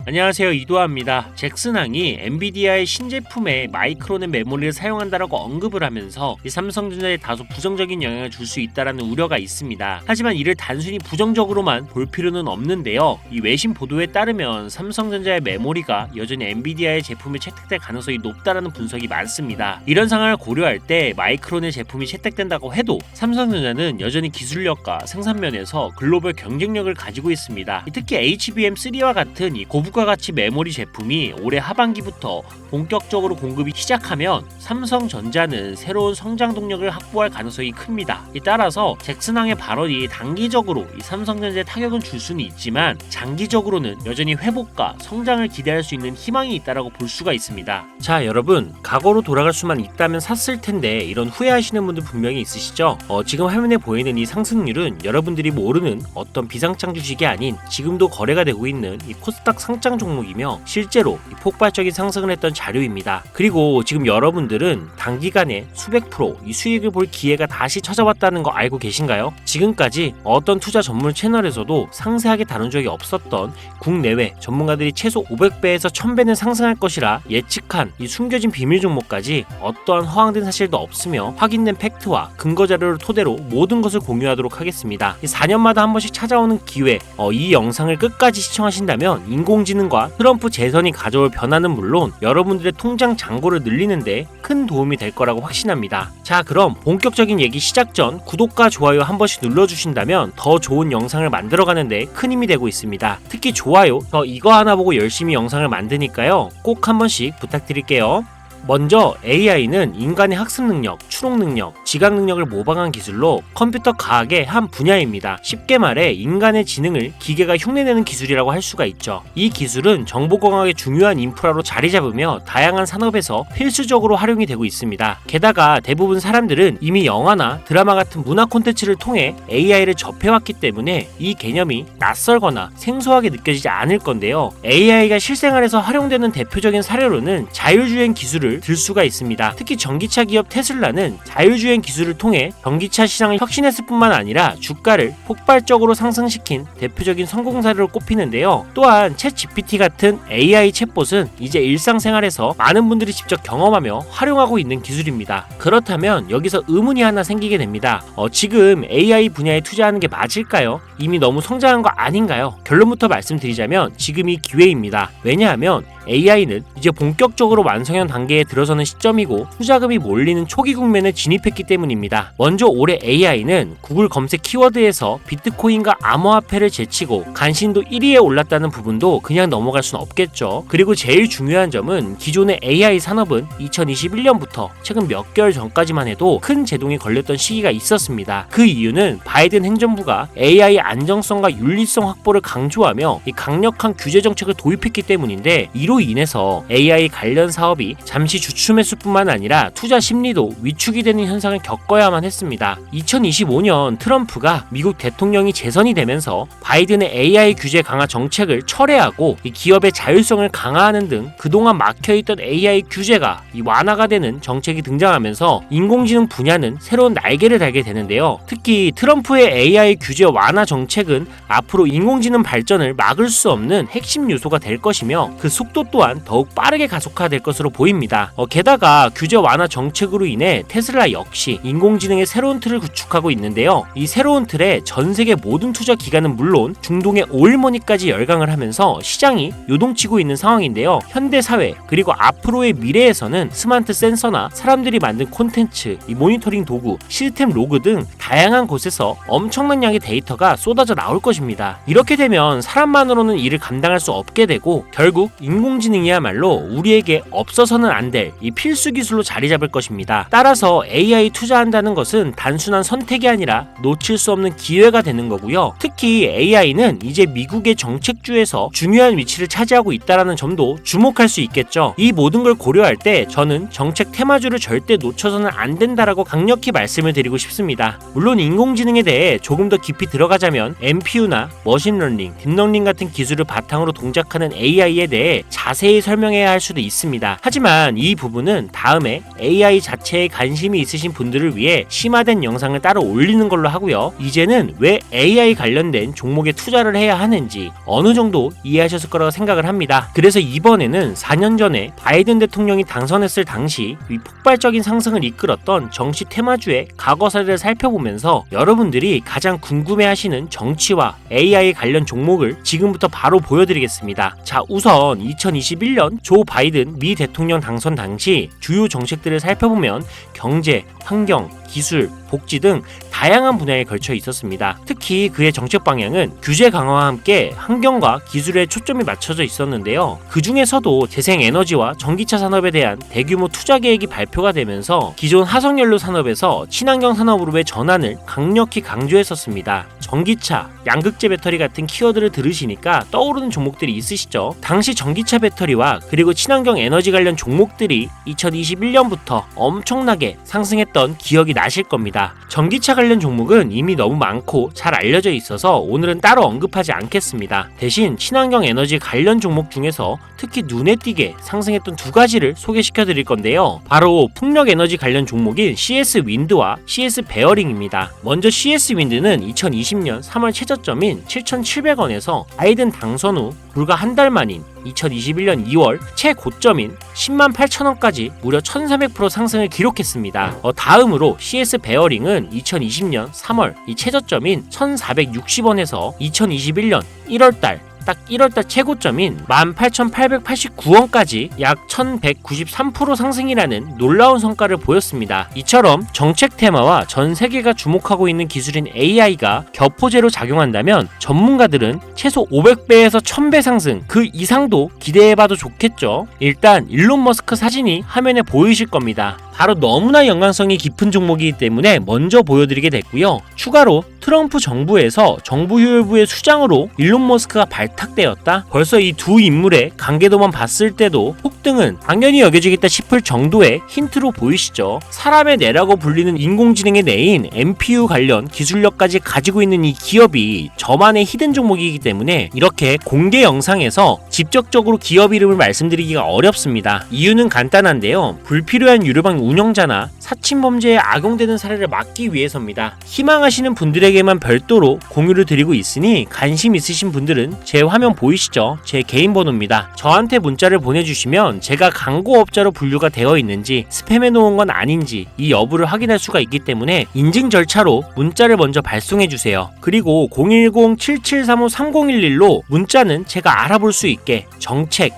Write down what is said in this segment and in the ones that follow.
안녕하세요, 이도하입니다. 잭슨항이 엔비디아의 신제품에 마이크로넷 메모리를 사용한다라고 언급을 하면서 이 삼성전자에 다소 부정적인 영향을 줄 수 있다라는 우려가 있습니다. 하지만 이를 단순히 부정적으로만 볼 필요는 없는데요. 이 외신 보도에 따르면 삼성전자의 메모리가 여전히 엔비디아의 제품에 채택될 가능성이 높다라는 분석이 많습니다. 이런 상황을 고려할 때 마이크로넷 제품이 채택된다고 해도 삼성전자는 여전히 기술력과 생산면에서 글로벌 경쟁력을 가지고 있습니다. 특히 HBM3와 같은 이 고부가 가치 메모리 제품이 올해 하반기부터 본격적으로 공급이 시작하면 삼성전자는 새로운 성장 동력을 확보할 가능성이 큽니다. 따라서 잭슨항의 발언이 단기적으로 이 삼성전자에 타격은 줄 수는 있지만 장기적으로는 여전히 회복과 성장을 기대할 수 있는 희망이 있다라고 볼 수가 있습니다. 자, 여러분, 과거로 돌아갈 수만 있다면 샀을 텐데 이런 후회하시는 분들 분명히 있으시죠? 지금 화면에 보이는 이 상승률은 여러분들이 모르는 어떤 비상장 주식이 아닌 지금도 거래가 되고 있는 이 코스닥 상장 종목이며 실제로 이 폭발적인 상승을 했던 자료입니다. 그리고 지금 여러분들은 단기간에 수백 프로 이 수익을 볼 기회가 다시 찾아왔다는 거 알고 계신가요? 지금까지 어떤 투자 전문 채널에서도 상세하게 다룬 적이 없었던 국내외 전문가들이 최소 500배에서 1000배는 상승할 것이라 예측한 이 숨겨진 비밀 종목까지 어떠한 허황된 사실도 없으며 확인된 팩트와 근거 자료를 토대로 모든 것을 공유하도록 하겠습니다. 4년마다 한 번씩 찾아오는 기회, 이 영상을 끝까지 시청하신다면 인공지능과 트럼프 재선이 가져올 변화는 물론 여러분들의 통장 잔고를 늘리는데 큰 도움이 될 거라고 확신합니다. 자, 그럼 본격적인 얘기 시작 전 구독과 좋아요 한 번씩 눌러주신다면 더 좋은 영상을 만들어가는데 큰 힘이 되고 있습니다. 특히 좋아요, 저 이거 하나 보고 열심히 영상을 만드니까요, 꼭 한 번씩 부탁드릴게요. 먼저 AI는 인간의 학습 능력, 추론 능력, 지각 능력을 모방한 기술로 컴퓨터 과학의 한 분야입니다. 쉽게 말해 인간의 지능을 기계가 흉내내는 기술이라고 할 수가 있죠. 이 기술은 정보공학의 중요한 인프라로 자리 잡으며 다양한 산업에서 필수적으로 활용이 되고 있습니다. 게다가 대부분 사람들은 이미 영화나 드라마 같은 문화 콘텐츠를 통해 AI를 접해왔기 때문에 이 개념이 낯설거나 생소하게 느껴지지 않을 건데요. AI가 실생활에서 활용되는 대표적인 사례로는 자율주행 기술을 들 수가 있습니다. 특히 전기차 기업 테슬라는 자율주행 기술을 통해 전기차 시장을 혁신했을 뿐만 아니라 주가를 폭발적으로 상승시킨 대표적인 성공 사례로 꼽히는데요. 또한 챗GPT 같은 AI 챗봇은 이제 일상생활에서 많은 분들이 직접 경험하며 활용하고 있는 기술입니다. 그렇다면 여기서 의문이 하나 생기게 됩니다. 지금 AI 분야에 투자하는 게 맞을까요? 이미 너무 성장한 거 아닌가요? 결론부터 말씀드리자면 지금이 기회입니다. 왜냐하면 AI는 이제 본격적으로 완성형 단계에 들어서는 시점이고 투자금이 몰리는 초기 국면에 진입했기 때문입니다. 먼저 올해 AI는 구글 검색 키워드에서 비트코인과 암호화폐를 제치고 간신도 1위에 올랐다는 부분도 그냥 넘어갈 순 없겠죠. 그리고 제일 중요한 점은 기존의 AI 산업은 2021년부터 최근 몇 개월 전까지만 해도 큰 제동이 걸렸던 시기가 있었습니다. 그 이유는 바이든 행정부가 AI 안정성과 윤리성 확보를 강조하며 이 강력한 규제 정책을 도입했기 때문인데 이로 인해서 AI 관련 사업이 잠시 주춤했을 뿐만 아니라 투자 심리도 위축이 되는 현상을 겪어야만 했습니다. 2025년 트럼프가 미국 대통령이 재선이 되면서 바이든의 AI 규제 강화 정책을 철회하고 이 기업의 자율성을 강화하는 등 그동안 막혀있던 AI 규제가 완화가 되는 정책이 등장하면서 인공지능 분야는 새로운 날개를 달게 되는데요. 특히 트럼프의 AI 규제 완화 정책은 앞으로 인공지능 발전을 막을 수 없는 핵심 요소가 될 것이며 그 속도 또한 더욱 빠르게 가속화될 것으로 보입니다. 게다가 규제 완화 정책으로 인해 테슬라 역시 인공지능의 새로운 틀을 구축하고 있는데요. 이 새로운 틀에 전 세계 모든 투자 기관은 물론 중동의 오일머니까지 열강을 하면서 시장이 요동치고 있는 상황인데요. 현대 사회 그리고 앞으로의 미래에서는 스마트 센서나 사람들이 만든 콘텐츠, 이 모니터링 도구, 시스템 로그 등 다양한 곳에서 엄청난 양의 데이터가 쏟아져 나올 것입니다. 이렇게 되면 사람만으로는 이를 감당할 수 없게 되고 결국 인공지능이야말로 우리에게 없어서는 안 될 이 필수 기술로 자리 잡을 것입니다. 따라서 AI 투자한다는 것은 단순한 선택이 아니라 놓칠 수 없는 기회가 되는 거고요. 특히 AI는 이제 미국의 정책주에서 중요한 위치를 차지하고 있다는 점도 주목할 수 있겠죠. 이 모든 걸 고려할 때 저는 정책 테마주를 절대 놓쳐서는 안 된다라고 강력히 말씀을 드리고 싶습니다. 물론 인공지능에 대해 조금 더 깊이 들어가자면 NPU나 머신러닝, 딥러닝 같은 기술을 바탕으로 동작하는 AI에 대해 자세히 설명해야 할 수도 있습니다. 하지만 이 부분은 다음에 AI 자체에 관심이 있으신 분들을 위해 심화된 영상을 따로 올리는 걸로 하고요. 이제는 왜 AI 관련된 종목에 투자를 해야 하는지 어느 정도 이해하셨을 거라고 생각을 합니다. 그래서 이번에는 4년 전에 바이든 대통령이 당선했을 당시 이 폭발적인 상승을 이끌었던 정치 테마주의 과거 사례를 살펴보면서 여러분들이 가장 궁금해하시는 정치와 AI 관련 종목을 지금부터 바로 보여드리겠습니다. 자, 우선 2021년 조 바이든 미 대통령 당선 당시 주요 정책들을 살펴보면 경제, 환경, 기술, 복지 등 다양한 분야에 걸쳐 있었습니다. 특히 그의 정책 방향은 규제 강화와 함께 환경과 기술에 초점이 맞춰져 있었는데요. 그 중에서도 재생에너지와 전기차 산업에 대한 대규모 투자 계획이 발표가 되면서 기존 화석연료 산업에서 친환경 산업으로의 전환을 강력히 강조했었습니다. 전기차, 양극재 배터리 같은 키워드를 들으시니까 떠오르는 종목들이 있으시죠? 당시 전기차 배터리와 그리고 친환경 에너지 관련 종목들이 2021년부터 엄청나게 상승했던 기억이 나실 겁니다. 전기차 관련 종목은 이미 너무 많고 잘 알려져 있어서 오늘은 따로 언급하지 않겠습니다. 대신 친환경 에너지 관련 종목 중에서 특히 눈에 띄게 상승했던 두 가지를 소개시켜 드릴 건데요. 바로 풍력 에너지 관련 종목인 CS 윈드와 CS 베어링입니다. 먼저 CS 윈드는 2020년 3월 최저점인 7,700원에서 바이든 당선 후 불과 한 달 만인 2021년 2월 최고점인 108,000원까지 무려 1300% 상승을 기록했습니다. 다음으로 CS 베어링은 2020년 3월 이 최저점인 1460원에서 2021년 1월달 딱 1월달 최고점인 18,889원까지 약 1193% 상승이라는 놀라운 성과를 보였습니다. 이처럼 정책 테마와 전 세계가 주목하고 있는 기술인 AI가 격포제로 작용한다면 전문가들은 최소 500배에서 1000배 상승 그 이상도 기대해봐도 좋겠죠. 일단 일론 머스크 사진이 화면에 보이실 겁니다. 바로 너무나 연관성이 깊은 종목이기 때문에 먼저 보여드리게 됐고요. 추가로 트럼프 정부에서 정부효율부의 수장으로 일론 머스크가 발탁되었다. 벌써 이 두 인물의 관계도만 봤을 때도 폭등은 당연히 여겨지겠다 싶을 정도의 힌트로 보이시죠. 사람의 뇌라고 불리는 인공지능의 뇌인 NPU 관련 기술력까지 가지고 있는 이 기업이 저만의 히든 종목이기 때문에 이렇게 공개 영상에서 직접적으로 기업 이름을 말씀드리기가 어렵습니다. 이유는 간단한데요. 불필요한 유료방 운영자나 사칭범죄에 악용되는 사례를 막기 위해서입니다. 희망하시는 분들에게만 별도로 공유를 드리고 있으니 관심 있으신 분들은 제 화면 보이시죠? 제 개인 번호입니다. 저한테 문자를 보내주시면 제가 광고업자로 분류가 되어 있는지 스팸해 놓은 건 아닌지 이 여부를 확인할 수가 있기 때문에 인증 절차로 문자를 먼저 발송해주세요. 그리고 010-7735-3011로 문자는 제가 알아볼 수 있게 정책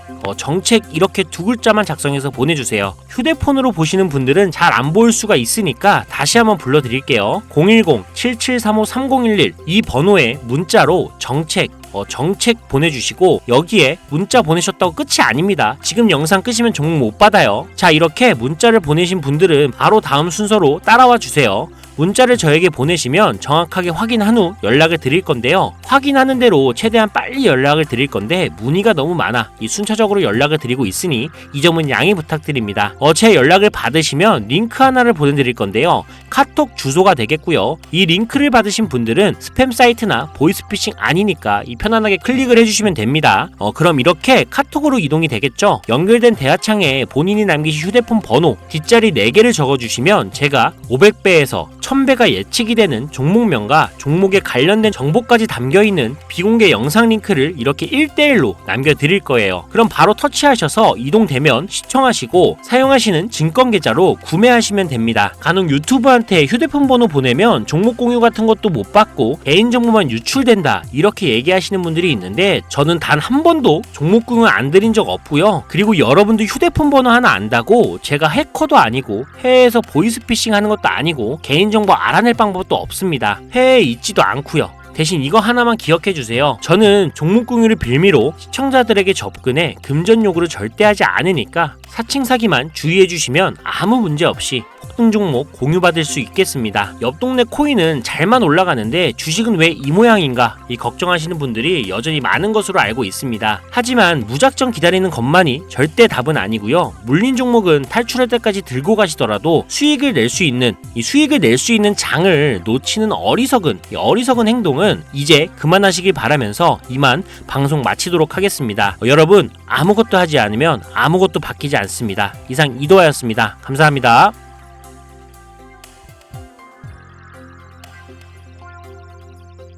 이렇게 두 글자만 작성해서 보내주세요. 휴대폰으로 보시는 분들은 잘 안 보일 수가 있으니까 다시 한번 불러드릴게요. 010-7735-3011 이 번호에 문자로 정책 보내주시고 여기에 문자 보내셨다고 끝이 아닙니다. 지금 영상 끄시면 종목 못 받아요. 자, 이렇게 문자를 보내신 분들은 바로 다음 순서로 따라와 주세요. 문자를 저에게 보내시면 정확하게 확인한 후 연락을 드릴 건데요. 확인하는 대로 최대한 빨리 연락을 드릴 건데 문의가 너무 많아 이 순차적으로 연락을 드리고 있으니 이 점은 양해 부탁드립니다. 제 연락을 받으시면 링크 하나를 보내드릴 건데요. 카톡 주소가 되겠고요. 이 링크를 받으신 분들은 스팸 사이트나 보이스피싱 아니니까 편안하게 클릭을 해주시면 됩니다. 그럼 이렇게 카톡으로 이동이 되겠죠. 연결된 대화창에 본인이 남기신 휴대폰 번호 뒷자리 4개를 적어주시면 제가 500배에서 1000배가 예측이 되는 종목명과 종목에 관련된 정보까지 담겨있는 비공개 영상 링크를 이렇게 1대1로 남겨드릴 거예요. 그럼 바로 터치하셔서 이동되면 시청하시고 사용하시는 증권계좌로 구매하시면 됩니다. 간혹 유튜브한테 휴대폰 번호 보내면 종목 공유 같은 것도 못 받고 개인정보만 유출된다 이렇게 얘기하시는 분들이 있는데 저는 단 한 번도 종목 공유 안 드린 적 없고요. 그리고 여러분들 휴대폰 번호 하나 안다고 제가 해커도 아니고 해외에서 보이스피싱 하는 것도 아니고 개인정보 알아낼 방법도 없습니다. 해외에 있지도 않고요. 대신 이거 하나만 기억해주세요. 저는 종목 공유를 빌미로 시청자들에게 접근해 금전 요구를 절대 하지 않으니까 사칭 사기만 주의해 주시면 아무 문제 없이 폭등 종목 공유받을 수 있겠습니다. 옆 동네 코인은 잘만 올라가는데 주식은 왜 이 모양인가 이 걱정하시는 분들이 여전히 많은 것으로 알고 있습니다. 하지만 무작정 기다리는 것만이 절대 답은 아니고요. 물린 종목은 탈출할 때까지 들고 가시더라도 수익을 낼 수 있는 장을 놓치는 어리석은 행동은 이제 그만하시길 바라면서 이만 방송 마치도록 하겠습니다. 여러분 아무것도 하지 않으면 아무것도 바뀌지 않습니다. 이상 이도하였습니다. 감사합니다.